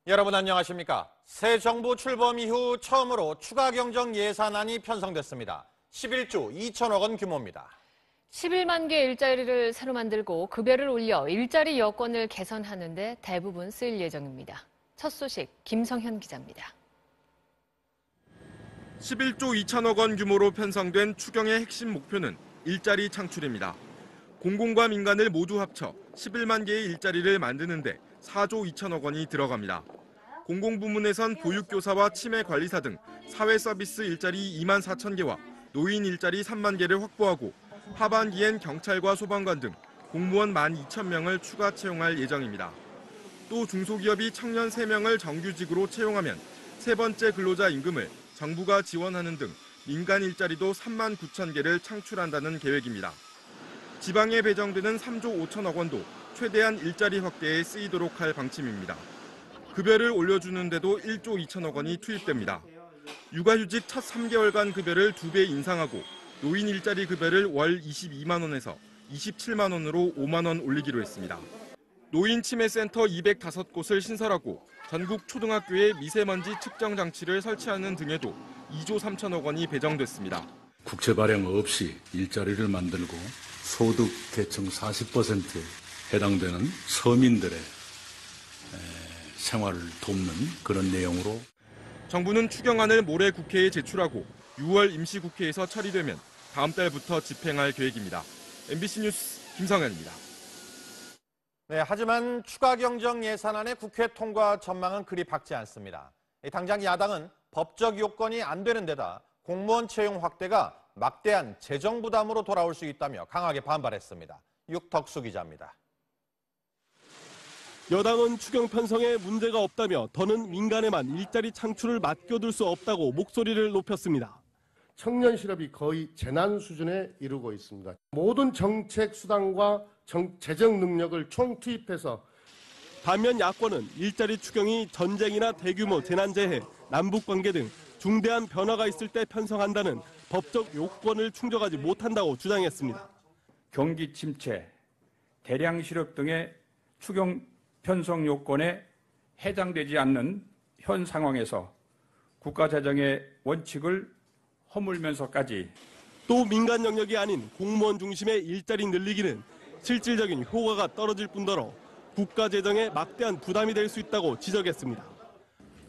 여러분 안녕하십니까? 새 정부 출범 이후 처음으로 추가 경정 예산안이 편성됐습니다. 11조 2천억 원 규모입니다. 11만 개 일자리를 새로 만들고 급여를 올려 일자리 여건을 개선하는 데 대부분 쓰일 예정입니다. 첫 소식 김성현 기자입니다. 11조 2천억 원 규모로 편성된 추경의 핵심 목표는 일자리 창출입니다. 공공과 민간을 모두 합쳐 11만 개의 일자리를 만드는데 4조 2천억 원이 들어갑니다. 공공부문에선 보육교사와 치매관리사 등 사회서비스 일자리 2만 4천 개와 노인 일자리 3만 개를 확보하고 하반기엔 경찰과 소방관 등 공무원 1만 2천 명을 추가 채용할 예정입니다. 또 중소기업이 청년 3명을 정규직으로 채용하면 세 번째 근로자 임금을 정부가 지원하는 등 민간 일자리도 3만 9천 개를 창출한다는 계획입니다. 지방에 배정되는 3조 5천억 원도 최대한 일자리 확대에 쓰이도록 할 방침입니다. 급여를 올려주는데도 1조 2천억 원이 투입됩니다. 육아휴직 첫 3개월간 급여를 2배 인상하고 노인 일자리 급여를 월 22만 원에서 27만 원으로 5만 원 올리기로 했습니다. 노인 치매센터 205곳을 신설하고 전국 초등학교에 미세먼지 측정 장치를 설치하는 등에도 2조 3천억 원이 배정됐습니다. 국채 발행 없이 일자리를 만들고 소득 계층 40%에 해당되는 서민들의 생활을 돕는 그런 내용으로 정부는 추경안을 모레 국회에 제출하고 6월 임시국회에서 처리되면 다음 달부터 집행할 계획입니다. MBC 뉴스 김성현입니다. 네, 하지만 추가 경정 예산안의 국회 통과 전망은 그리 밝지 않습니다. 당장 야당은 법적 요건이 안 되는 데다 공무원 채용 확대가 막대한 재정 부담으로 돌아올 수 있다며 강하게 반발했습니다. 육덕수 기자입니다. 여당은 추경 편성에 문제가 없다며 더는 민간에만 일자리 창출을 맡겨둘 수 없다고 목소리를 높였습니다. 청년 실업이 거의 재난 수준에 이르고 있습니다. 모든 정책 수단과 재정 능력을 총투입해서 반면 야권은 일자리 추경이 전쟁이나 대규모 재난재해, 남북관계 등 중대한 변화가 있을 때 편성한다는 법적 요건을 충족하지 못한다고 주장했습니다. 경기 침체, 대량 실업 등의 추경 편성 요건에 해당되지 않는 현 상황에서 국가 재정의 원칙을 허물면서까지 또 민간 영역이 아닌 공무원 중심의 일자리 늘리기는 실질적인 효과가 떨어질 뿐더러 국가 재정에 막대한 부담이 될 수 있다고 지적했습니다.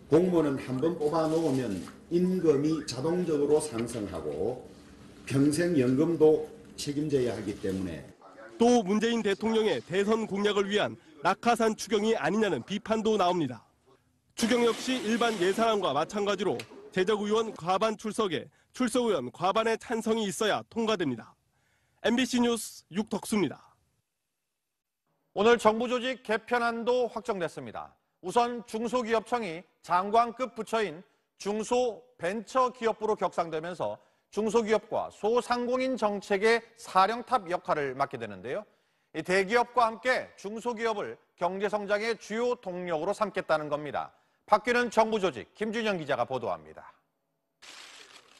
공무원은 한번 뽑아놓으면 임금이 자동적으로 상승하고 평생연금도 책임져야 하기 때문에 또 문재인 대통령의 대선 공약을 위한 낙하산 추경이 아니냐는 비판도 나옵니다. 추경 역시 일반 예산안과 마찬가지로 재적의원 과반 출석에 출석의원 과반의 찬성이 있어야 통과됩니다. MBC 뉴스 육덕수입니다. 오늘 정부 조직 개편안도 확정됐습니다. 우선 중소기업청이 장관급 부처인 중소벤처기업부로 격상되면서 중소기업과 소상공인 정책의 사령탑 역할을 맡게 되는데요. 이 대기업과 함께 중소기업을 경제성장의 주요 동력으로 삼겠다는 겁니다. 바뀌는 정부 조직 김준영 기자가 보도합니다.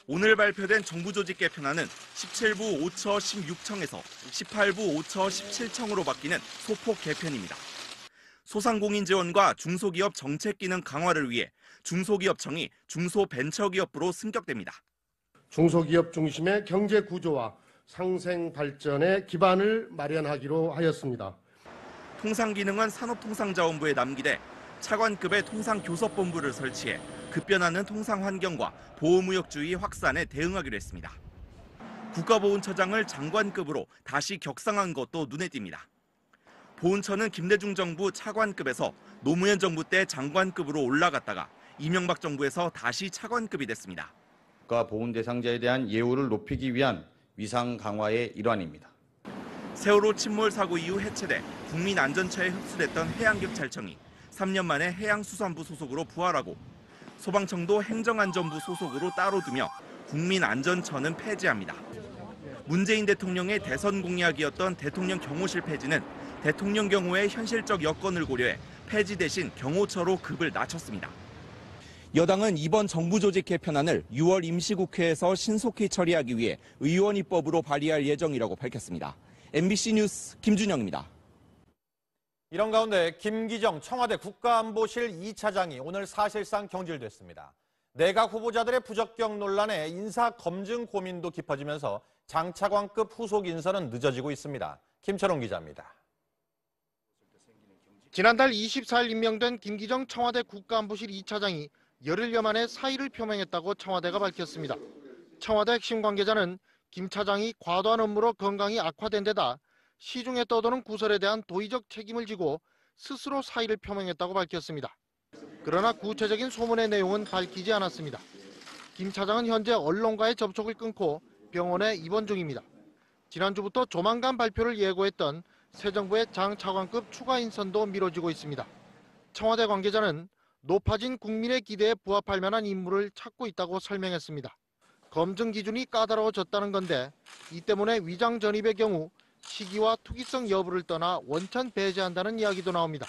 오늘 발표된 정부 조직 개편안은 17부 5처 16청에서 18부 5처 17청으로 바뀌는 소폭 개편입니다. 소상공인 지원과 중소기업 정책 기능 강화를 위해 중소기업청이 중소벤처기업부로 승격됩니다. 중소기업 중심의 경제 구조와 상생 발전의 기반을 마련하기로 하였습니다. 통상기능은 산업통상자원부에 남기되 차관급의 통상교섭본부를 설치해 급변하는 통상환경과 보호무역주의 확산에 대응하기로 했습니다. 국가보훈처장을 장관급으로 다시 격상한 것도 눈에 띕니다. 보훈처는 김대중 정부 차관급에서 노무현 정부 때 장관급으로 올라갔다가 이명박 정부에서 다시 차관급이 됐습니다. 국가보훈 대상자에 대한 예우를 높이기 위한 위상 강화의 일환입니다. 세월호 침몰 사고 이후 해체돼 국민안전처에 흡수됐던 해양경찰청이 3년 만에 해양수산부 소속으로 부활하고 소방청도 행정안전부 소속으로 따로 두며 국민안전처는 폐지합니다. 문재인 대통령의 대선 공약이었던 대통령 경호실 폐지는 대통령 경호의 현실적 여건을 고려해 폐지 대신 경호처로 급을 낮췄습니다. 여당은 이번 정부 조직 개편안을 6월 임시국회에서 신속히 처리하기 위해 의원 입법으로 발의할 예정이라고 밝혔습니다. MBC 뉴스 김준영입니다. 이런 가운데 김기정 청와대 국가안보실 2차장이 오늘 사실상 경질됐습니다. 내각 후보자들의 부적격 논란에 인사 검증 고민도 깊어지면서 장차관급 후속 인선은 늦어지고 있습니다. 김철웅 기자입니다. 지난달 24일 임명된 김기정 청와대 국가안보실 2차장이 열흘여 만에 사의를 표명했다고 청와대가 밝혔습니다. 청와대 핵심 관계자는 김 차장이 과도한 업무로 건강이 악화된 데다 시중에 떠도는 구설에 대한 도의적 책임을 지고 스스로 사의를 표명했다고 밝혔습니다. 그러나 구체적인 소문의 내용은 밝히지 않았습니다. 김 차장은 현재 언론과의 접촉을 끊고 병원에 입원 중입니다. 지난주부터 조만간 발표를 예고했던 새 정부의 장 차관급 추가 인선도 미뤄지고 있습니다. 청와대 관계자는 높아진 국민의 기대에 부합할 만한 인물을 찾고 있다고 설명했습니다. 검증 기준이 까다로워졌다는 건데 이 때문에 위장 전입의 경우 시기와 투기성 여부를 떠나 원천 배제한다는 이야기도 나옵니다.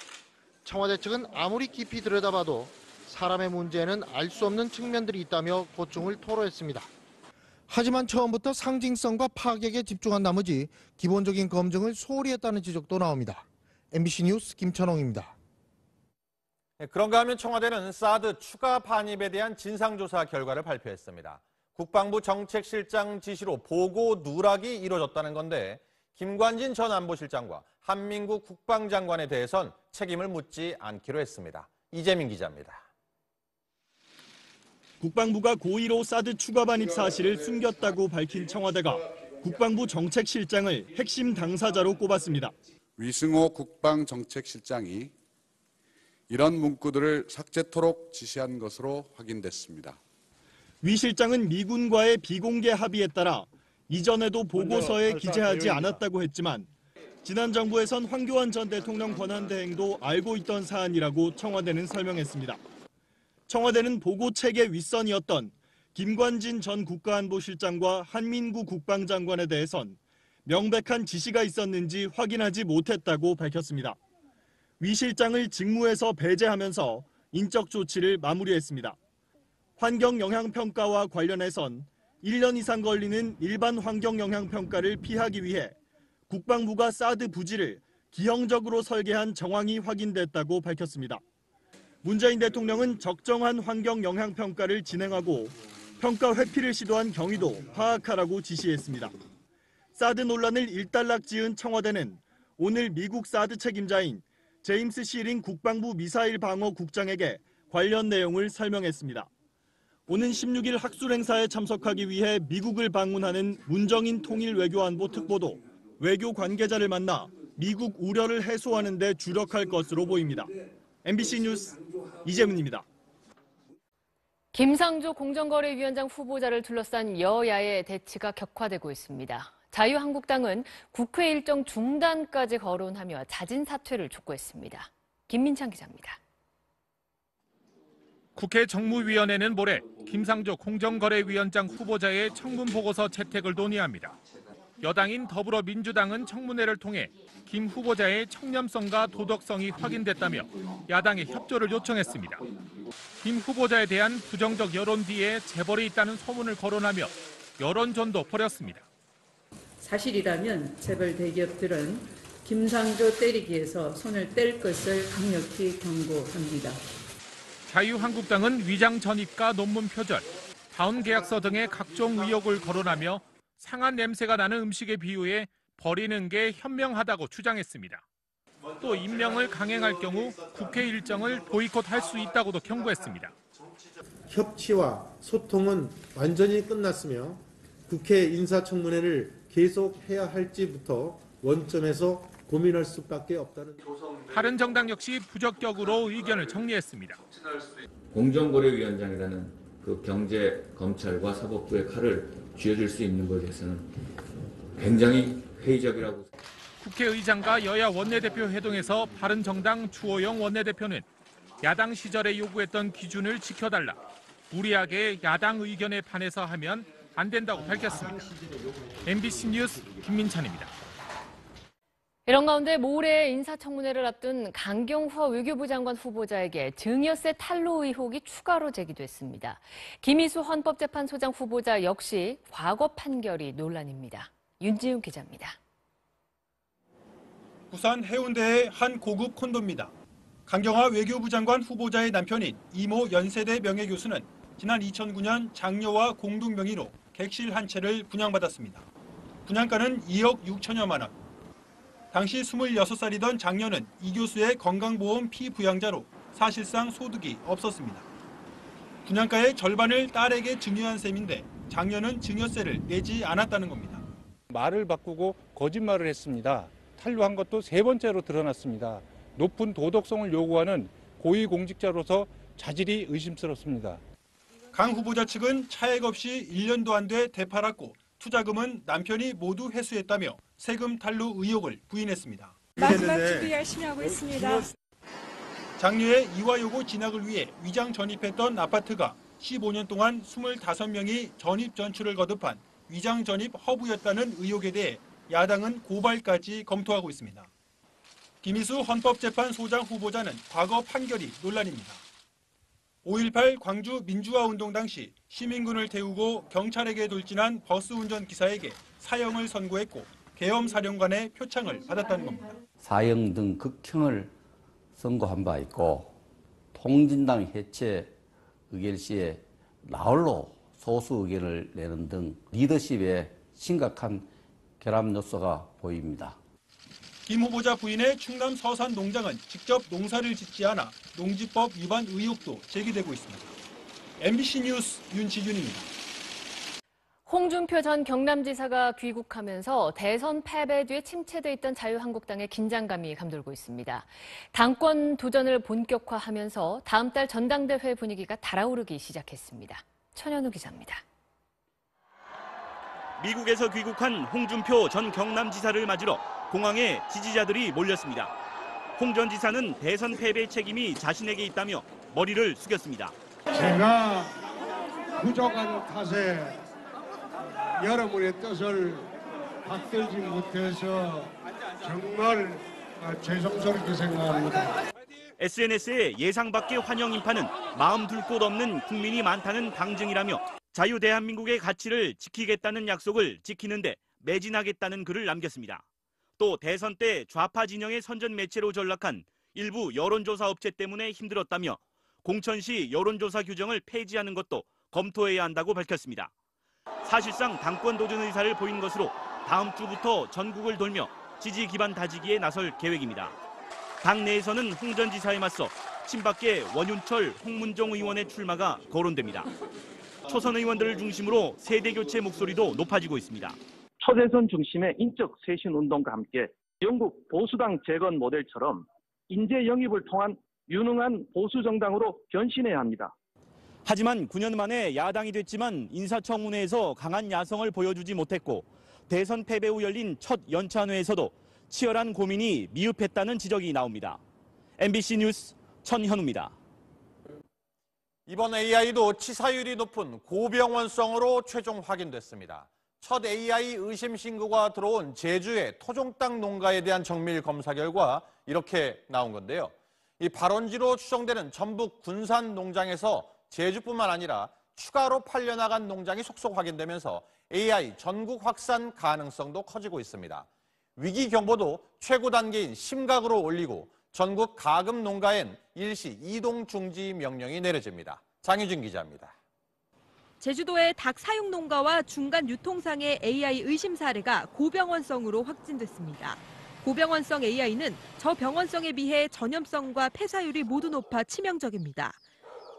청와대 측은 아무리 깊이 들여다봐도 사람의 문제에는 알 수 없는 측면들이 있다며 고충을 토로했습니다. 하지만 처음부터 상징성과 파격에 집중한 나머지 기본적인 검증을 소홀히 했다는 지적도 나옵니다. MBC 뉴스 김천홍입니다. 그런가 하면 청와대는 사드 추가 반입에 대한 진상조사 결과를 발표했습니다. 국방부 정책실장 지시로 보고 누락이 이뤄졌다는 건데 김관진 전 안보실장과 한민구 국방장관에 대해선 책임을 묻지 않기로 했습니다. 이재민 기자입니다. 국방부가 고의로 사드 추가 반입 사실을 숨겼다고 밝힌 청와대가 국방부 정책실장을 핵심 당사자로 꼽았습니다. 위승호 국방정책실장이 이런 문구들을 삭제토록 지시한 것으로 확인됐습니다. 위 실장은 미군과의 비공개 합의에 따라 이전에도 보고서에 기재하지 않았다고 했지만 지난 정부에선 황교안 전 대통령 권한대행도 알고 있던 사안이라고 청와대는 설명했습니다. 청와대는 보고 체계 윗선이었던 김관진 전 국가안보실장과 한민구 국방장관에 대해선 명백한 지시가 있었는지 확인하지 못했다고 밝혔습니다. 위 실장을 직무에서 배제하면서 인적 조치를 마무리했습니다. 환경영향평가와 관련해선 1년 이상 걸리는 일반 환경영향평가를 피하기 위해 국방부가 사드 부지를 기형적으로 설계한 정황이 확인됐다고 밝혔습니다. 문재인 대통령은 적정한 환경영향평가를 진행하고 평가 회피를 시도한 경위도 파악하라고 지시했습니다. 사드 논란을 일단락 지은 청와대는 오늘 미국 사드 책임자인 제임스 시링 국방부 미사일 방어 국장에게 관련 내용을 설명했습니다. 오는 16일 학술 행사에 참석하기 위해 미국을 방문하는 문정인 통일 외교안보 특보도 외교 관계자를 만나 미국 우려를 해소하는 데 주력할 것으로 보입니다. MBC 뉴스 이재문입니다. 김상조 공정거래위원장 후보자를 둘러싼 여야의 대치가 격화되고 있습니다. 자유한국당은 국회 일정 중단까지 거론하며 자진 사퇴를 촉구했습니다. 김민창 기자입니다. 국회 정무위원회는 모레 김상조 공정거래위원장 후보자의 청문 보고서 채택을 논의합니다. 여당인 더불어민주당은 청문회를 통해 김 후보자의 청렴성과 도덕성이 확인됐다며 야당의 협조를 요청했습니다. 김 후보자에 대한 부정적 여론 뒤에 재벌이 있다는 소문을 거론하며 여론전도 벌였습니다. 사실이라면 재벌 대기업들은 김상조 때리기에서 손을 뗄 것을 강력히 경고합니다. 자유한국당은 위장 전입과 논문 표절, 다운 계약서 등의 각종 의혹을 거론하며 상한 냄새가 나는 음식에 비유해 버리는 게 현명하다고 주장했습니다. 또 임명을 강행할 경우 국회 일정을 보이콧할 수 있다고도 경고했습니다. 협치와 소통은 완전히 끝났으며 국회 인사청문회를 계속해야 할지부터 원점에서 고민할 수밖에 없다는. 다른 정당 역시 부적격으로 의견을 정리했습니다. 공정거래위원장이라는 그 경제, 검찰과 사법부의 칼을 쥐어줄 수 있는 것에 대해서는 굉장히 회의적이라고. 국회의장과 여야 원내대표 회동에서 바른정당 주호영 원내대표는 야당 시절에 요구했던 기준을 지켜달라, 무리하게 야당 의견에 반해서 하면 안 된다고 밝혔습니다. MBC 뉴스 김민찬입니다. 이런 가운데 모레 인사청문회를 앞둔 강경화 외교부 장관 후보자에게 증여세 탈루 의혹이 추가로 제기됐습니다. 김희수 헌법재판소장 후보자 역시 과거 판결이 논란입니다. 윤지훈 기자입니다. 부산 해운대의 한 고급 콘도입니다. 강경화 외교부 장관 후보자의 남편인 이모 연세대 명예교수는 지난 2009년 장녀와 공동 명의로 객실 한 채를 분양받았습니다. 분양가는 2억 6천여만 원. 당시 26살이던 장녀는 이 교수의 건강보험 피부양자로 사실상 소득이 없었습니다. 분양가의 절반을 딸에게 증여한 셈인데 장녀는 증여세를 내지 않았다는 겁니다. 말을 바꾸고 거짓말을 했습니다. 탄로한 것도 3번째로 드러났습니다. 높은 도덕성을 요구하는 고위공직자로서 자질이 의심스럽습니다. 강 후보자 측은 차액 없이 1년도 안 돼 되팔았고 투자금은 남편이 모두 회수했다며 세금 탈루 의혹을 부인했습니다. 마지막 준비 열심히 하고 있습니다. 장녀의 이화여고 진학을 위해 위장 전입했던 아파트가 15년 동안 25명이 전입 전출을 거듭한 위장 전입 허브였다는 의혹에 대해 야당은 고발까지 검토하고 있습니다. 김희수 헌법재판소장 후보자는 과거 판결이 논란입니다. 5.18 광주 민주화운동 당시 시민군을 태우고 경찰에게 돌진한 버스 운전기사에게 사형을 선고했고 계엄사령관의 표창을 받았다는 겁니다. 사형 등 극형을 선고한 바 있고 통진당 해체 의결 시에 나홀로 소수 의견을 내는 등 리더십에 심각한 결함 요소가 보입니다. 김 후보자 부인의 충남 서산 농장은 직접 농사를 짓지 않아 농지법 위반 의혹도 제기되고 있습니다. MBC 뉴스 윤지균입니다. 홍준표 전 경남지사가 귀국하면서 대선 패배 뒤에 침체돼 있던 자유한국당의 긴장감이 감돌고 있습니다. 당권 도전을 본격화하면서 다음 달 전당대회 분위기가 달아오르기 시작했습니다. 천현우 기자입니다. 미국에서 귀국한 홍준표 전 경남지사를 맞으러 공항에 지지자들이 몰렸습니다. 홍 전 지사는 대선 패배 책임이 자신에게 있다며 머리를 숙였습니다. 제가 부족한 탓에 여러분의 뜻을 받들지 못해서 정말 죄송스럽게 생각합니다. SNS에 예상 밖의 환영 인파는 마음 둘 곳 없는 국민이 많다는 방증이라며 자유 대한민국의 가치를 지키겠다는 약속을 지키는데 매진하겠다는 글을 남겼습니다. 또 대선 때 좌파 진영의 선전 매체로 전락한 일부 여론조사 업체 때문에 힘들었다며 공천시 여론조사 규정을 폐지하는 것도 검토해야 한다고 밝혔습니다. 사실상 당권 도전 의사를 보인 것으로 다음 주부터 전국을 돌며 지지 기반 다지기에 나설 계획입니다. 당 내에서는 홍 전 지사에 맞서 친박계 원윤철, 홍문종 의원의 출마가 거론됩니다. 초선 의원들을 중심으로 세대 교체 목소리도 높아지고 있습니다. 초대선 중심의 인적 쇄신 운동과 함께 영국 보수당 재건 모델처럼 인재 영입을 통한 유능한 보수 정당으로 변신해야 합니다. 하지만 9년 만에 야당이 됐지만 인사청문회에서 강한 야성을 보여주지 못했고 대선 패배 후 열린 첫 연찬회에서도 치열한 고민이 미흡했다는 지적이 나옵니다. MBC 뉴스 천현우입니다. 이번 AI도 치사율이 높은 고병원성으로 최종 확인됐습니다. 첫 AI 의심 신고가 들어온 제주의 토종닭 농가에 대한 정밀 검사 결과 이렇게 나온 건데요. 이 발원지로 추정되는 전북 군산 농장에서 제주뿐만 아니라 추가로 팔려나간 농장이 속속 확인되면서 AI 전국 확산 가능성도 커지고 있습니다. 위기 경보도 최고 단계인 심각으로 올리고 전국 가금 농가엔 일시 이동 중지 명령이 내려집니다. 장유진 기자입니다. 제주도의 닭 사육 농가와 중간 유통상의 AI 의심 사례가 고병원성으로 확진됐습니다. 고병원성 AI는 저병원성에 비해 전염성과 폐사율이 모두 높아 치명적입니다.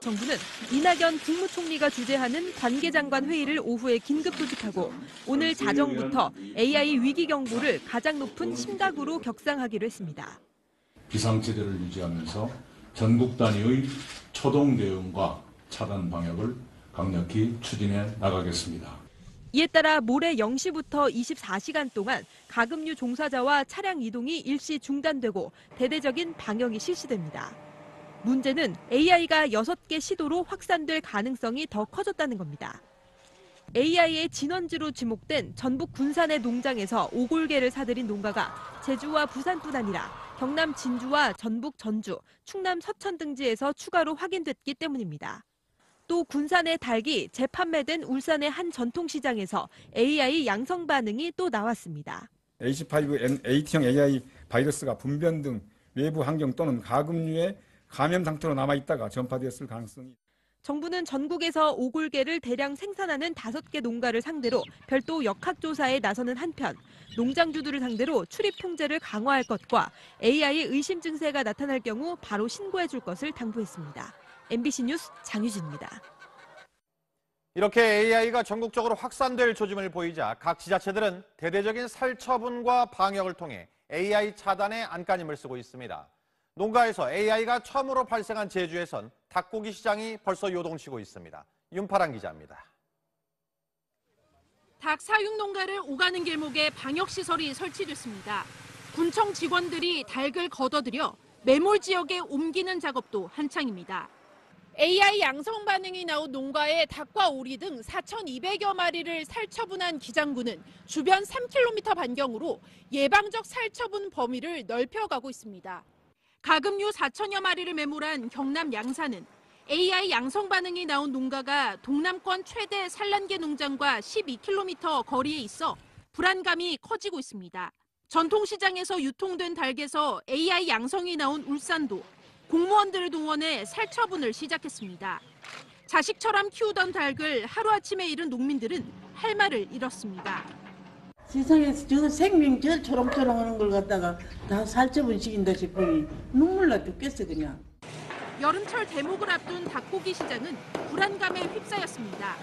정부는 이낙연 국무총리가 주재하는 관계장관 회의를 오후에 긴급 소집하고 오늘 자정부터 AI 위기 경보를 가장 높은 심각으로 격상하기로 했습니다. 비상체제를 유지하면서 전국 단위의 초동 대응과 차단 방역을 강력히 추진해 나가겠습니다. 이에 따라 모레 0시부터 24시간 동안 가금류 종사자와 차량 이동이 일시 중단되고 대대적인 방역이 실시됩니다. 문제는 AI가 6개 시도로 확산될 가능성이 더 커졌다는 겁니다. AI의 진원지로 지목된 전북 군산의 농장에서 오골개를 사들인 농가가 제주와 부산뿐 아니라 경남 진주와 전북 전주, 충남 서천 등지에서 추가로 확인됐기 때문입니다. 또 군산의 닭이 재판매된 울산의 한 전통시장에서 AI 양성 반응이 또 나왔습니다. AC5 AT형 AI 바이러스가 분변 등 외부 환경 또는 가금류의 감염 상태로 남아있다가 전파되었을 가능성이. 정부는 전국에서 오골계를 대량 생산하는 5개 농가를 상대로 별도 역학조사에 나서는 한편 농장주들을 상대로 출입 통제를 강화할 것과 AI 의심 증세가 나타날 경우 바로 신고해 줄 것을 당부했습니다. MBC 뉴스 장유진입니다. 이렇게 AI가 전국적으로 확산될 조짐을 보이자 각 지자체들은 대대적인 살처분과 방역을 통해 AI 차단에 안간힘을 쓰고 있습니다. 농가에서 AI가 처음으로 발생한 제주에선 닭고기 시장이 벌써 요동치고 있습니다. 윤파란 기자입니다. 닭 사육 농가를 오가는 길목에 방역시설이 설치됐습니다. 군청 직원들이 닭을 걷어들여 매몰 지역에 옮기는 작업도 한창입니다. AI 양성 반응이 나온 농가에 닭과 오리 등 4,200여 마리를 살처분한 기장군은 주변 3km 반경으로 예방적 살처분 범위를 넓혀가고 있습니다. 가금류 4천여 마리를 매몰한 경남 양산은 AI 양성 반응이 나온 농가가 동남권 최대 산란계 농장과 12km 거리에 있어 불안감이 커지고 있습니다. 전통시장에서 유통된 닭에서 AI 양성이 나온 울산도 공무원들을 동원해 살처분을 시작했습니다. 자식처럼 키우던 닭을 하루아침에 잃은 농민들은 할 말을 잃었습니다. 세상에서 저 생명 저 초롱초롱 하는 걸 갖다가 다 살처분 시킨다 싶으니 눈물 나 죽겠어 그냥. 여름철 대목을 앞둔 닭고기 시장은 불안감에 휩싸였습니다.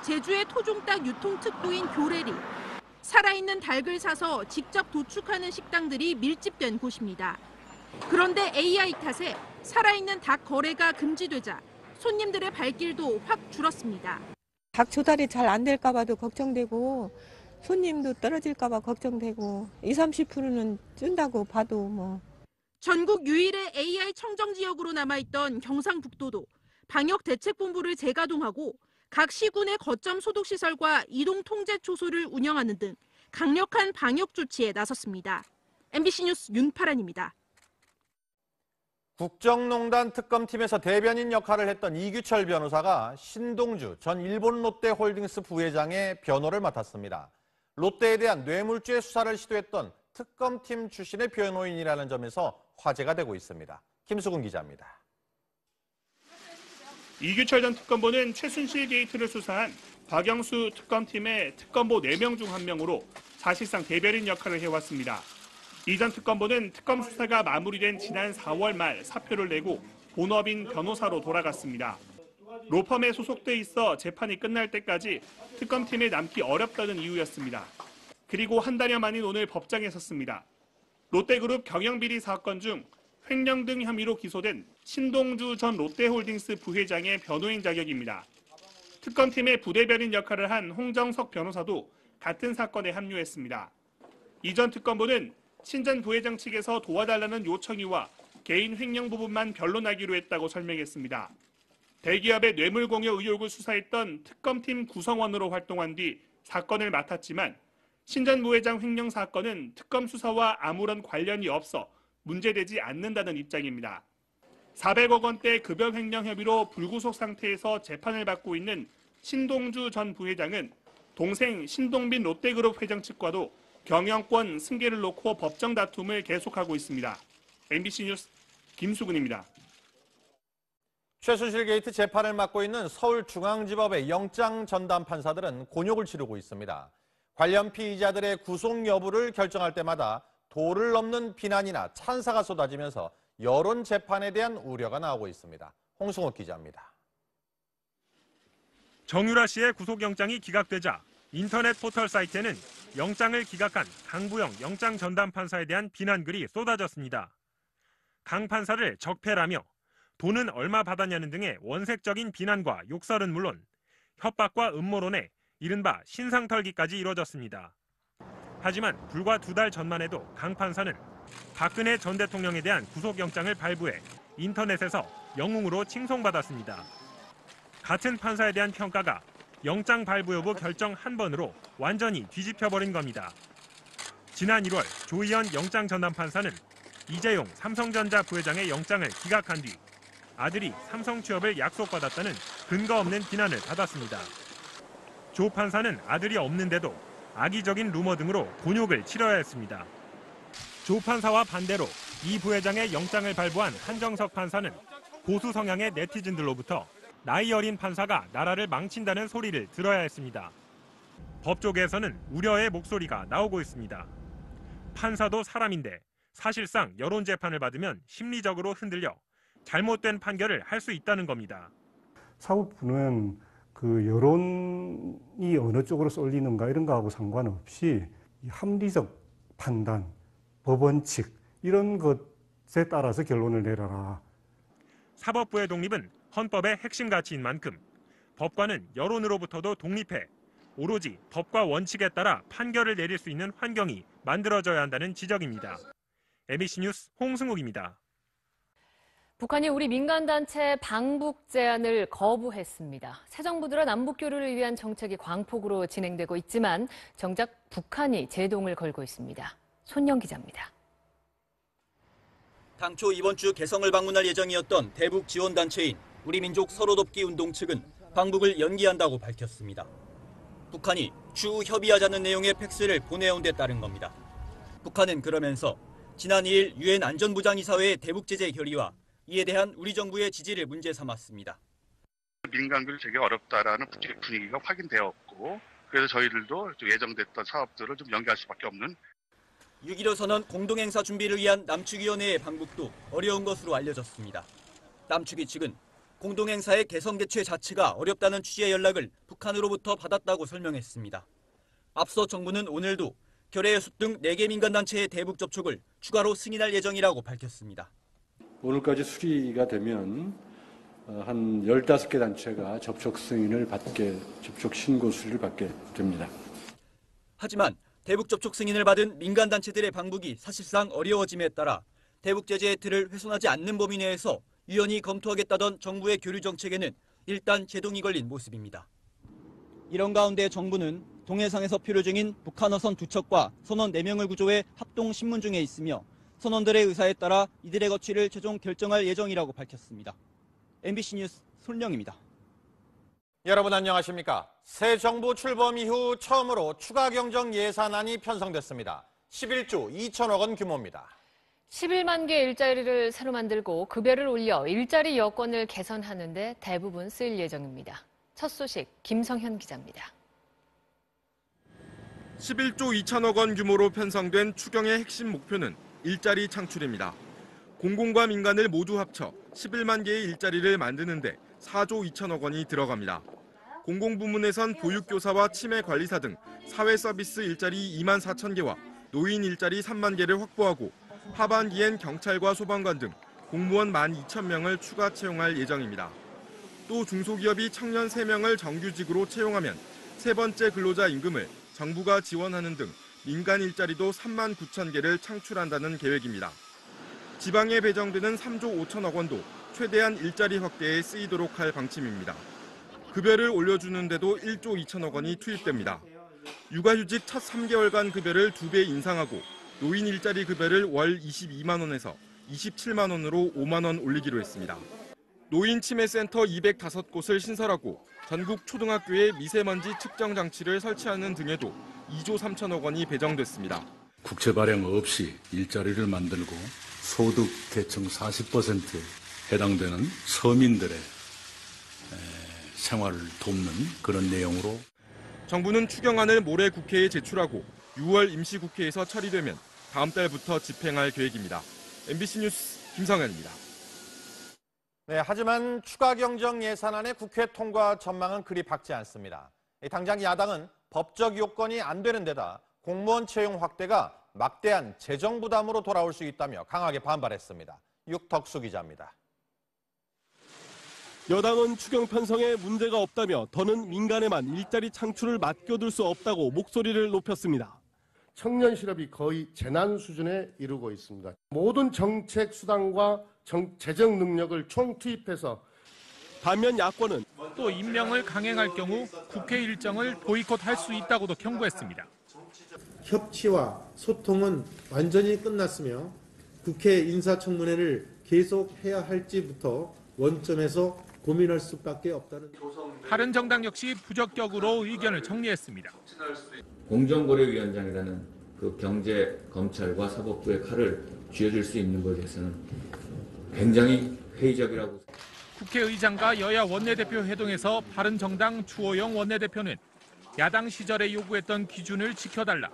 제주의 토종닭 유통특구인 교래리. 살아있는 닭을 사서 직접 도축하는 식당들이 밀집된 곳입니다. 그런데 AI 탓에 살아있는 닭 거래가 금지되자 손님들의 발길도 확 줄었습니다. 닭 조달이 잘 안 될까 봐도 걱정되고 손님도 떨어질까 봐 걱정되고 20-30%는 준다고 봐도 뭐. 전국 유일의 AI 청정 지역으로 남아있던 경상북도도 방역대책본부를 재가동하고 각 시군의 거점 소독시설과 이동 통제 초소를 운영하는 등 강력한 방역 조치에 나섰습니다. MBC 뉴스 윤파란입니다. 국정농단 특검팀에서 대변인 역할을 했던 이규철 변호사가 신동주 전 일본롯데홀딩스 부회장의 변호를 맡았습니다. 롯데에 대한 뇌물죄 수사를 시도했던 특검팀 출신의 변호인이라는 점에서 화제가 되고 있습니다. 김수근 기자입니다. 이규철 전 특검보는 최순실 게이트를 수사한 박영수 특검팀의 특검보 4명 중 1명으로 사실상 대변인 역할을 해왔습니다. 이 전 특검보는 특검 수사가 마무리된 지난 4월 말 사표를 내고 본업인 변호사로 돌아갔습니다. 로펌에 소속돼 있어 재판이 끝날 때까지 특검팀에 남기 어렵다는 이유였습니다. 그리고 한 달여 만인 오늘 법정에 섰습니다. 롯데그룹 경영비리 사건 중 횡령 등 혐의로 기소된 신동주 전 롯데홀딩스 부회장의 변호인 자격입니다. 특검팀의 부대변인 역할을 한 홍정석 변호사도 같은 사건에 합류했습니다. 이 전 특검보는 신 전 부회장 측에서 도와달라는 요청이와 개인 횡령 부분만 변론하기로 했다고 설명했습니다. 대기업의 뇌물 공여 의혹을 수사했던 특검팀 구성원으로 활동한 뒤 사건을 맡았지만 신 전 부회장 횡령 사건은 특검 수사와 아무런 관련이 없어 문제되지 않는다는 입장입니다. 400억 원대 급여 횡령 혐의로 불구속 상태에서 재판을 받고 있는 신동주 전 부회장은 동생 신동빈 롯데그룹 회장 측과도 경영권 승계를 놓고 법정 다툼을 계속하고 있습니다. MBC 뉴스 김수근입니다. 최순실 게이트 재판을 맡고 있는 서울중앙지법의 영장 전담 판사들은 곤욕을 치르고 있습니다. 관련 피의자들의 구속 여부를 결정할 때마다 도를 넘는 비난이나 찬사가 쏟아지면서 여론 재판에 대한 우려가 나오고 있습니다. 홍승욱 기자입니다. 정유라 씨의 구속영장이 기각되자 인터넷 포털 사이트에는 영장을 기각한 강부영 영장 전담 판사에 대한 비난글이 쏟아졌습니다. 강 판사를 적폐라며 돈은 얼마 받았냐는 등의 원색적인 비난과 욕설은 물론 협박과 음모론에 이른바 신상털기까지 이뤄졌습니다. 하지만 불과 2달 전만 해도 강 판사는 박근혜 전 대통령에 대한 구속영장을 발부해 인터넷에서 영웅으로 칭송받았습니다. 같은 판사에 대한 평가가 영장 발부 여부 결정 한 번으로 완전히 뒤집혀버린 겁니다. 지난 1월 조희연 영장 전담 판사는 이재용 삼성전자 부회장의 영장을 기각한 뒤 아들이 삼성 취업을 약속받았다는 근거 없는 비난을 받았습니다. 조 판사는 아들이 없는데도 악의적인 루머 등으로 곤욕을 치러야 했습니다. 조 판사와 반대로 이 부회장의 영장을 발부한 한정석 판사는 보수 성향의 네티즌들로부터 나이 어린 판사가 나라를 망친다는 소리를 들어야 했습니다. 법조계에서는 우려의 목소리가 나오고 있습니다. 판사도 사람인데 사실상 여론 재판을 받으면 심리적으로 흔들려 잘못된 판결을 할 수 있다는 겁니다. 사법부는 그 여론이 어느 쪽으로 쏠리는가 이런 거하고 상관없이 이 합리적 판단, 법원칙 이런 것에 따라서 결론을 내려라. 사법부의 독립은 헌법의 핵심 가치인 만큼 법관은 여론으로부터도 독립해 오로지 법과 원칙에 따라 판결을 내릴 수 있는 환경이 만들어져야 한다는 지적입니다. MBC 뉴스 홍승욱입니다. 북한이 우리 민간단체 방북 제안을 거부했습니다. 새 정부 들어 남북 교류를 위한 정책이 광폭으로 진행되고 있지만 정작 북한이 제동을 걸고 있습니다. 손영 기자입니다. 당초 이번 주 개성을 방문할 예정이었던 대북 지원단체인 우리민족 서로돕기 운동 측은 방북을 연기한다고 밝혔습니다. 북한이 추후 협의하자는 내용의 팩스를 보내온 데 따른 겁니다. 북한은 그러면서 지난 2일 유엔 안전보장이사회의 대북 제재 결의와 이에 대한 우리 정부의 지지를 문제 삼았습니다. 민간교류 되게 어렵다라는 국제 분위기가 확인되었고 그래서 저희들도 예정됐던 사업들을 좀 연기할 수밖에 없는 6.15 선언 공동행사 준비를 위한 남측위원회의 방북도 어려운 것으로 알려졌습니다. 남측위 측은 공동행사의 개성 개최 자체가 어렵다는 취지의 연락을 북한으로부터 받았다고 설명했습니다. 앞서 정부는 오늘도 결의의 숲 등 4개 민간단체의 대북 접촉을 추가로 승인할 예정이라고 밝혔습니다. 오늘까지 수리가 되면 한 15개 단체가 접촉 신고 수리를 받게 됩니다. 하지만 대북 접촉 승인을 받은 민간단체들의 방북이 사실상 어려워짐에 따라 대북 제재의 틀을 훼손하지 않는 범위 내에서 유연히 검토하겠다던 정부의 교류 정책에는 일단 제동이 걸린 모습입니다. 이런 가운데 정부는 동해상에서 표류 중인 북한어선 2척과 선원 4명을 구조해 합동 심문 중에 있으며 선원들의 의사에 따라 이들의 거취를 최종 결정할 예정이라고 밝혔습니다. MBC 뉴스 손영입니다. 여러분 안녕하십니까? 새 정부 출범 이후 처음으로 추가 경정 예산안이 편성됐습니다. 11조 2천억 원 규모입니다. 11만 개 일자리를 새로 만들고 급여를 올려 일자리 여건을 개선하는 데 대부분 쓰일 예정입니다. 첫 소식 김성현 기자입니다. 11조 2천억 원 규모로 편성된 추경의 핵심 목표는 일자리 창출입니다. 공공과 민간을 모두 합쳐 11만 개의 일자리를 만드는 데 4조 2천억 원이 들어갑니다. 공공부문에선 보육교사와 치매관리사 등 사회서비스 일자리 2만 4천 개와 노인 일자리 3만 개를 확보하고 하반기엔 경찰과 소방관 등 공무원 12,000명을 추가 채용할 예정입니다. 또 중소기업이 청년 3명을 정규직으로 채용하면 세 번째 근로자 임금을 정부가 지원하는 등 민간 일자리도 3만 9천 개를 창출한다는 계획입니다. 지방에 배정되는 3조 5천억 원도 최대한 일자리 확대에 쓰이도록 할 방침입니다. 급여를 올려주는 데도 1조 2천억 원이 투입됩니다. 육아휴직 첫 3개월간 급여를 2배 인상하고 노인 일자리 급여를 월 22만 원에서 27만 원으로 5만 원 올리기로 했습니다. 노인 치매센터 205곳을 신설하고 전국 초등학교에 미세먼지 측정 장치를 설치하는 등에도 2조 3천억 원이 배정됐습니다. 국채 발행 없이 일자리를 만들고 소득 계층 40%에 해당되는 서민들의 생활을 돕는 그런 내용으로 정부는 추경안을 모레 국회에 제출하고 6월 임시국회에서 처리되면 다음 달부터 집행할 계획입니다. MBC 뉴스 김성현입니다. 네, 하지만 추가 경정 예산안의 국회 통과 전망은 그리 밝지 않습니다. 당장 야당은 법적 요건이 안 되는 데다 공무원 채용 확대가 막대한 재정 부담으로 돌아올 수 있다며 강하게 반발했습니다. 육덕수 기자입니다. 여당은 추경 편성에 문제가 없다며 더는 민간에만 일자리 창출을 맡겨둘 수 없다고 목소리를 높였습니다. 청년 실업이 거의 재난 수준에 이르고 있습니다. 모든 정책 수단과 재정 능력을 총투입해서 반면 야권은 또 임명을 강행할 경우 국회 일정을 보이콧할 수 있다고도 경고했습니다. 협치와 소통은 완전히 끝났으며 국회 인사청문회를 계속해야 할지부터 원점에서 고민할 수밖에 없다는. 다른 정당 역시 부적격으로 의견을 정리했습니다. 공정거래위원장이라는 그 경제, 검찰과 사법부의 칼을 쥐어줄 수 있는 것에 대해서는 굉장히 회의적이라고. 국회의장과 여야 원내대표 회동에서 바른정당 주호영 원내대표는 야당 시절에 요구했던 기준을 지켜달라,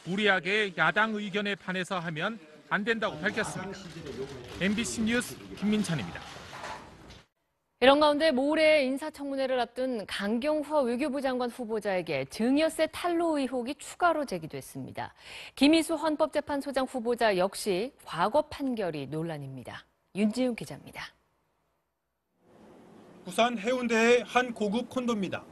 무리하게 야당 의견에 반해서 하면 안 된다고 밝혔습니다. MBC 뉴스 김민찬입니다. 이런 가운데 모레 인사청문회를 앞둔 강경화 외교부 장관 후보자에게 증여세 탈루 의혹이 추가로 제기됐습니다. 김희수 헌법재판소장 후보자 역시 과거 판결이 논란입니다. 윤지훈 기자입니다. 부산 해운대의 한 고급 콘도입니다.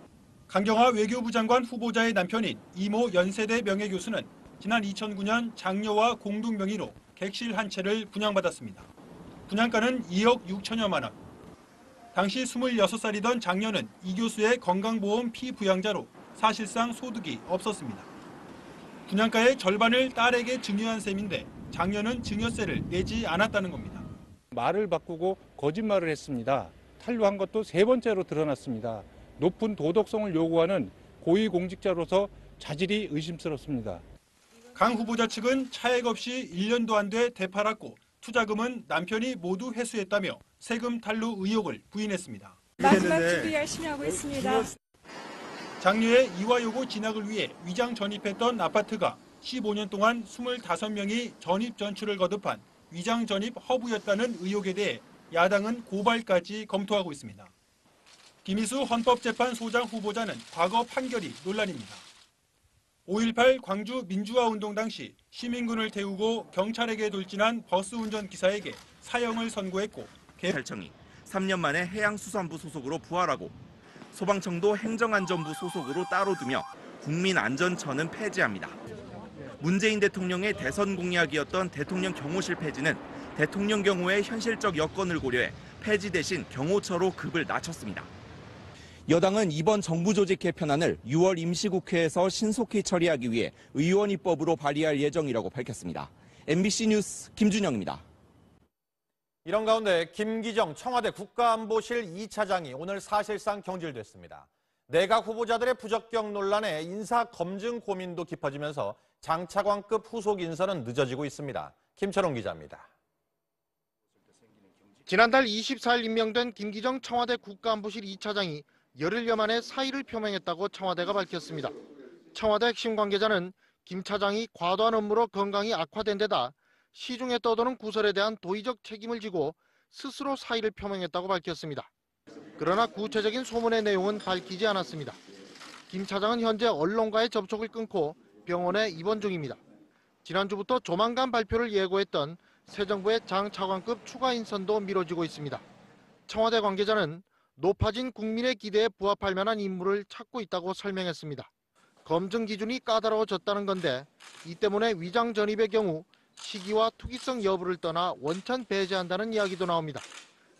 강경화 외교부 장관 후보자의 남편인 이모 연세대 명예교수는 지난 2009년 장녀와 공동 명의로 객실 한 채를 분양받았습니다. 분양가는 2억 6천여만 원. 당시 26살이던 장녀는 이 교수의 건강보험 피부양자로 사실상 소득이 없었습니다. 분양가의 절반을 딸에게 증여한 셈인데 장녀는 증여세를 내지 않았다는 겁니다. 말을 바꾸고 거짓말을 했습니다. 탄로한 것도 3번째로 드러났습니다. 높은 도덕성을 요구하는 고위공직자로서 자질이 의심스럽습니다. 강 후보자 측은 차액 없이 1년도 안 돼 되팔았고 투자금은 남편이 모두 회수했다며 세금 탈루 의혹을 부인했습니다. 마지막 준비 열심히 하고 있습니다. 장녀의 이화여고 진학을 위해 위장 전입했던 아파트가 15년 동안 25명이 전입 전출을 거듭한 위장 전입 허브였다는 의혹에 대해 야당은 고발까지 검토하고 있습니다. 김희수 헌법재판소장 후보자는 과거 판결이 논란입니다. 5.18 광주 민주화운동 당시 시민군을 태우고 경찰에게 돌진한 버스 운전기사에게 사형을 선고했고 경찰청이 3년 만에 해양수산부 소속으로 부활하고 소방청도 행정안전부 소속으로 따로 두며 국민안전처는 폐지합니다. 문재인 대통령의 대선 공약이었던 대통령 경호실 폐지는 대통령 경호의 현실적 여건을 고려해 폐지 대신 경호처로 급을 낮췄습니다. 여당은 이번 정부 조직 개편안을 6월 임시국회에서 신속히 처리하기 위해 의원 입법으로 발의할 예정이라고 밝혔습니다. MBC 뉴스 김준영입니다. 이런 가운데 김기정 청와대 국가안보실 2차장이 오늘 사실상 경질됐습니다. 내각 후보자들의 부적격 논란에 인사검증 고민도 깊어지면서 장차관급 후속 인선은 늦어지고 있습니다. 김철웅 기자입니다. 지난달 24일 임명된 김기정 청와대 국가안보실 2차장이 열흘여 만에 사의를 표명했다고 청와대가 밝혔습니다. 청와대 핵심 관계자는 김 차장이 과도한 업무로 건강이 악화된 데다 시중에 떠도는 구설에 대한 도의적 책임을 지고 스스로 사의를 표명했다고 밝혔습니다. 그러나 구체적인 소문의 내용은 밝히지 않았습니다. 김 차장은 현재 언론과의 접촉을 끊고 병원에 입원 중입니다. 지난주부터 조만간 발표를 예고했던 새 정부의 장 차관급 추가 인선도 미뤄지고 있습니다. 청와대 관계자는 높아진 국민의 기대에 부합할 만한 인물을 찾고 있다고 설명했습니다. 검증 기준이 까다로워졌다는 건데 이 때문에 위장 전입의 경우 시기와 투기성 여부를 떠나 원천 배제한다는 이야기도 나옵니다.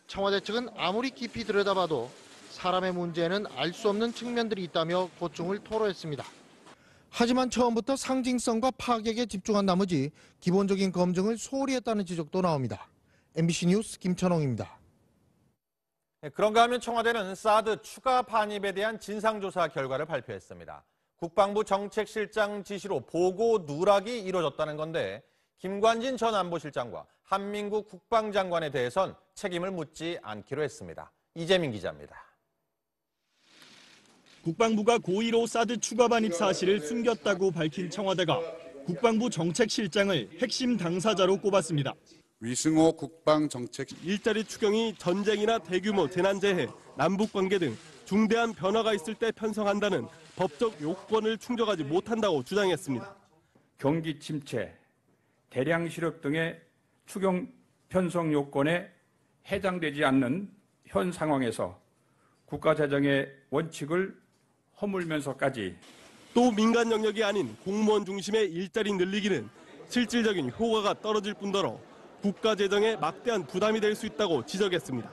청와대 측은 아무리 깊이 들여다봐도 사람의 문제에는 알 수 없는 측면들이 있다며 고충을 토로했습니다. 하지만 처음부터 상징성과 파격에 집중한 나머지 기본적인 검증을 소홀히 했다는 지적도 나옵니다. MBC 뉴스 김천홍입니다. 그런가 하면 청와대는 사드 추가 반입에 대한 진상조사 결과를 발표했습니다. 국방부 정책실장 지시로 보고 누락이 이루어졌다는 건데 김관진 전 안보실장과 한민국 국방장관에 대해선 책임을 묻지 않기로 했습니다. 이재민 기자입니다. 국방부가 고의로 사드 추가 반입 사실을 숨겼다고 밝힌 청와대가 국방부 정책실장을 핵심 당사자로 꼽았습니다. 위승호 국방정책 일자리 추경이 전쟁이나 대규모 재난재해, 남북관계 등 중대한 변화가 있을 때 편성한다는 법적 요건을 충족하지 못한다고 주장했습니다. 경기 침체, 대량 실업 등의 추경 편성 요건에 해당되지 않는 현 상황에서 국가재정의 원칙을 허물면서까지 또 민간 영역이 아닌 공무원 중심의 일자리 늘리기는 실질적인 효과가 떨어질 뿐더러 국가재정에 막대한 부담이 될 수 있다고 지적했습니다.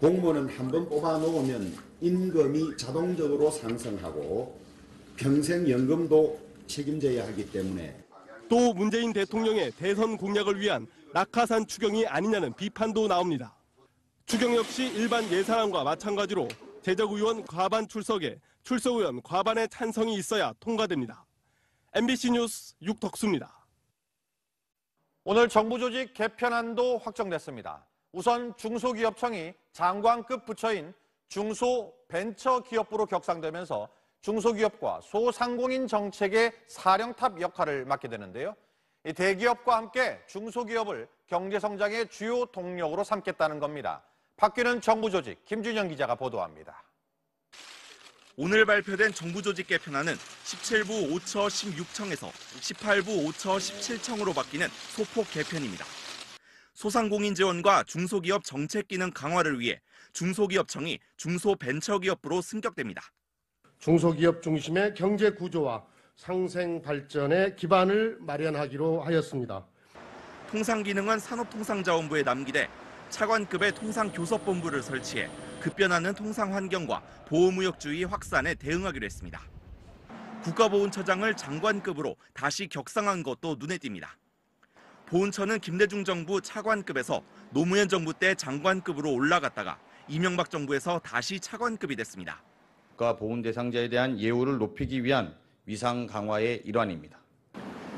공무원은 한번 뽑아놓으면 임금이 자동적으로 상승하고 평생 연금도 책임져야 하기 때문에 또 문재인 대통령의 대선 공약을 위한 낙하산 추경이 아니냐는 비판도 나옵니다. 추경 역시 일반 예산안과 마찬가지로 재적의원 과반 출석에 출석의원 과반의 찬성이 있어야 통과됩니다. MBC 뉴스 육덕수입니다. 오늘 정부 조직 개편안도 확정됐습니다. 우선 중소기업청이 장관급 부처인 중소벤처기업부로 격상되면서 중소기업과 소상공인 정책의 사령탑 역할을 맡게 되는데요. 이 대기업과 함께 중소기업을 경제성장의 주요 동력으로 삼겠다는 겁니다. 바뀌는 정부 조직 김준영 기자가 보도합니다. 오늘 발표된 정부 조직 개편안은 17부 5처 16청에서 18부 5처 17청으로 바뀌는 소폭 개편입니다. 소상공인 지원과 중소기업 정책 기능 강화를 위해 중소기업청이 중소벤처기업부로 승격됩니다. 중소기업 중심의 경제 구조와 상생 발전의 기반을 마련하기로 하였습니다. 통상 기능은 산업통상자원부에 남기되 차관급의 통상교섭본부를 설치해 급변하는 통상 환경과 보호무역주의 확산에 대응하기로 했습니다. 국가보훈처장을 장관급으로 다시 격상한 것도 눈에 띕니다. 보훈처는 김대중 정부 차관급에서 노무현 정부 때 장관급으로 올라갔다가 이명박 정부에서 다시 차관급이 됐습니다. 국가보훈 대상자에 대한 예우를 높이기 위한 위상 강화의 일환입니다.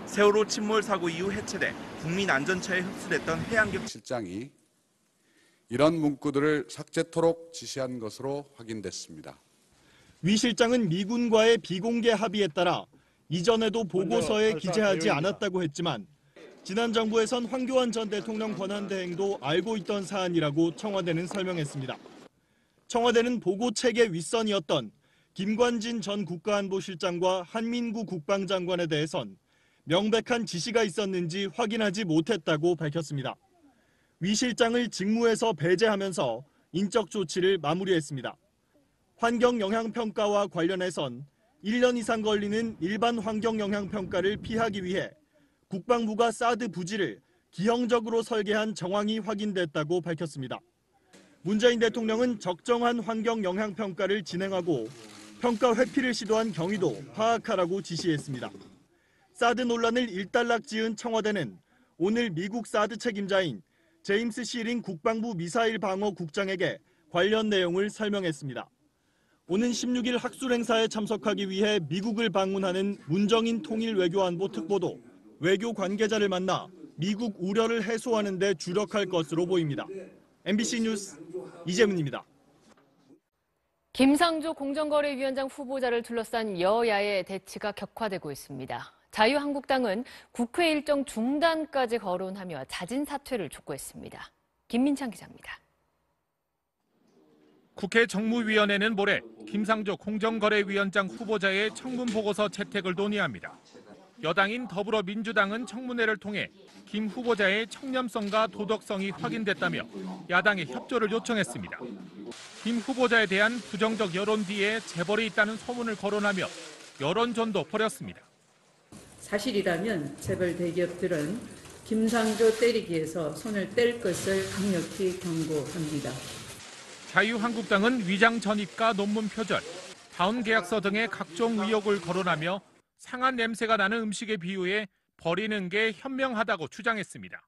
세월호 침몰 사고 이후 해체돼 국민안전처에 흡수됐던 실장이 이런 문구들을 삭제토록 지시한 것으로 확인됐습니다. 위 실장은 미군과의 비공개 합의에 따라 이전에도 보고서에 기재하지 않았다고 했지만 지난 정부에선 황교안 전 대통령 권한대행도 알고 있던 사안이라고 청와대는 설명했습니다. 청와대는 보고 체계 윗선이었던 김관진 전 국가안보실장과 한민구 국방장관에 대해선 명백한 지시가 있었는지 확인하지 못했다고 밝혔습니다. 위 실장을 직무에서 배제하면서 인적 조치를 마무리했습니다. 환경영향평가와 관련해선 1년 이상 걸리는 일반 환경영향평가를 피하기 위해 국방부가 사드 부지를 기형적으로 설계한 정황이 확인됐다고 밝혔습니다. 문재인 대통령은 적정한 환경영향평가를 진행하고 평가 회피를 시도한 경위도 파악하라고 지시했습니다. 사드 논란을 일단락 지은 청와대는 오늘 미국 사드 책임자인 제임스 시링 국방부 미사일 방어 국장에게 관련 내용을 설명했습니다. 오는 16일 학술 행사에 참석하기 위해 미국을 방문하는 문정인 통일 외교안보 특보도 외교 관계자를 만나 미국 우려를 해소하는 데 주력할 것으로 보입니다. MBC 뉴스 이재문입니다. 김상조 공정거래위원장 후보자를 둘러싼 여야의 대치가 격화되고 있습니다. 자유한국당은 국회 일정 중단까지 거론하며 자진 사퇴를 촉구했습니다. 김민창 기자입니다. 국회 정무위원회는 모레 김상조 공정거래위원장 후보자의 청문 보고서 채택을 논의합니다. 여당인 더불어민주당은 청문회를 통해 김 후보자의 청렴성과 도덕성이 확인됐다며 야당의 협조를 요청했습니다. 김 후보자에 대한 부정적 여론 뒤에 재벌이 있다는 소문을 거론하며 여론전도 벌였습니다. 사실이라면 재벌 대기업들은 김상조 때리기에서 손을 뗄 것을 강력히 경고합니다. 자유한국당은 위장 전입과 논문 표절, 다운 계약서 등의 각종 의혹을 거론하며 상한 냄새가 나는 음식에 비유해 버리는 게 현명하다고 주장했습니다.